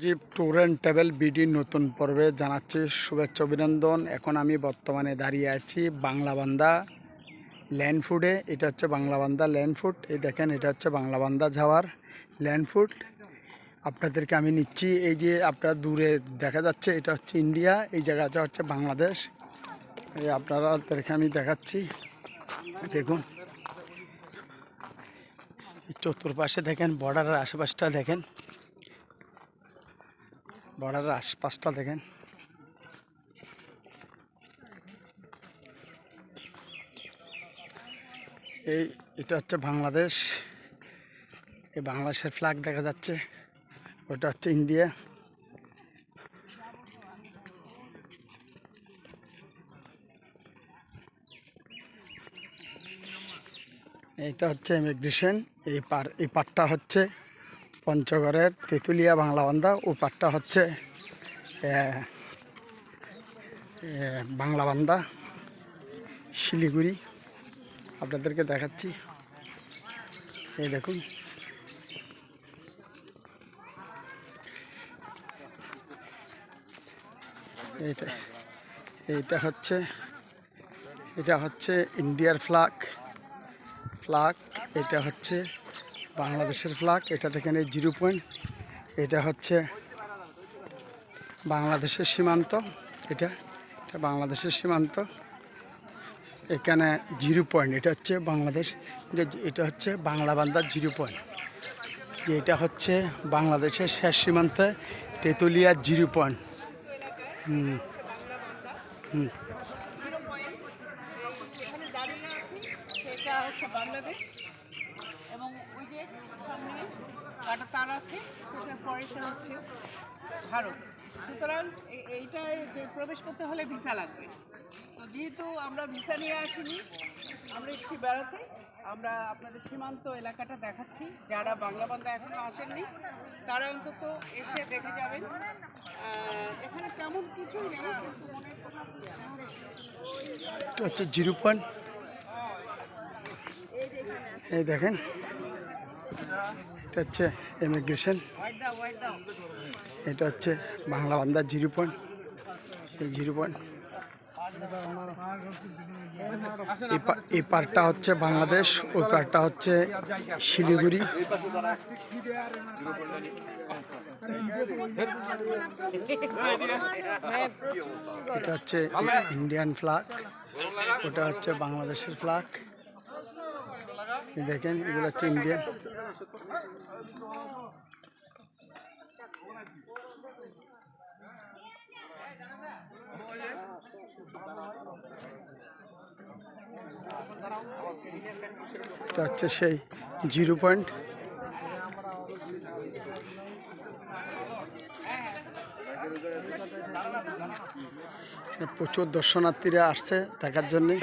Zip tour and travel BD নতুন পর্বে জানাচ্ছি শুভেচ্ছা অভিনন্দন। এখন আমি বর্তমানে দাঁড়িয়ে আছি বাংলাবান্ধা ল্যান্ড ফুডে। এটা হচ্ছে বাংলাবান্ধা ল্যান্ড ফুড। এই দেখেন, এটা হচ্ছে বাংলাবান্ধা যাওয়ার ল্যান্ড ফুড। আপনাদেরকে আমি নিচ্ছি, এই যে আপনারা দূরে দেখা যাচ্ছে এটা হচ্ছে ইন্ডিয়া, এই জায়গাটা হচ্ছে বাংলাদেশ। এই আপনাদেরকে আমি দেখাচ্ছি, দেখুন চতুর্পাশে দেখেন, বর্ডারের আশেপাশটা দেখেন, বর্ডারের আশপাশটা দেখেন। এটা হচ্ছে বাংলাদেশ, এই বাংলাদেশের ফ্ল্যাগ দেখা যাচ্ছে, ওটা হচ্ছে ইন্ডিয়া। এইটা হচ্ছে ইমিগ্রেশন। এই পাটটা হচ্ছে পঞ্চগড়ের তেঁতুলিয়া বাংলাবান্ধা, ও পাটটা হচ্ছে বাংলাবান্ধা শিলিগুড়ি। আপনাদেরকে দেখাচ্ছি, এই দেখুন। এটা হচ্ছে ইন্ডিয়ার ফ্ল্যাগ। এটা হচ্ছে বাংলাদেশের ফ্ল্যাগ। এটা দেখেন এই 0 পয়েন্ট, এটা হচ্ছে বাংলাদেশের সীমান্ত। এটা বাংলাদেশের সীমান্ত। এখানে 0 পয়েন্ট, এটা হচ্ছে বাংলাদেশ। এটা হচ্ছে বাংলাবান্ধার 0 পয়েন্ট, যে এটা হচ্ছে বাংলাদেশের শেষ সীমান্তে তেঁতুলিয়ার 0 পয়েন্ট। বাংলাদেশ এবং ওই যে সামনে কাটা তার আছে, সেটার পরে হচ্ছে ভারত। সুতরাং এইটায় প্রবেশ করতে হলে ভিসা লাগবে। তো যেহেতু আমরা ভিসা নিয়ে আসিনি, আমরা এসেছি বেড়াতে, আমরা আপনাদের সীমান্ত এলাকাটা দেখাচ্ছি। যারা বাংলাবান্ধা এখনো আসেননি তারা অন্তত এসে দেখে যাবেন। এখানে তেমন কিছুই নেই, কিন্তু মনে হচ্ছে 0 পয়েন্ট। এই দেখেন, এটা হচ্ছে ইমিগ্রেশন। এটা হচ্ছে বাংলাবান্ধার 0 পয়েন্ট, এই 0 পয়েন্ট। এই পার্টটা হচ্ছে বাংলাদেশ, ওই পার্টটা হচ্ছে শিলিগুড়ি। এটা হচ্ছে ইন্ডিয়ান ফ্ল্যাগ, ওটা হচ্ছে বাংলাদেশের ফ্ল্যাগ। দেখেন, এগুলো হচ্ছে ইন্ডিয়ান। এটা হচ্ছে সেই 0 পয়েন্ট। প্রচুর দর্শনার্থীরা আসছে দেখার জন্যে।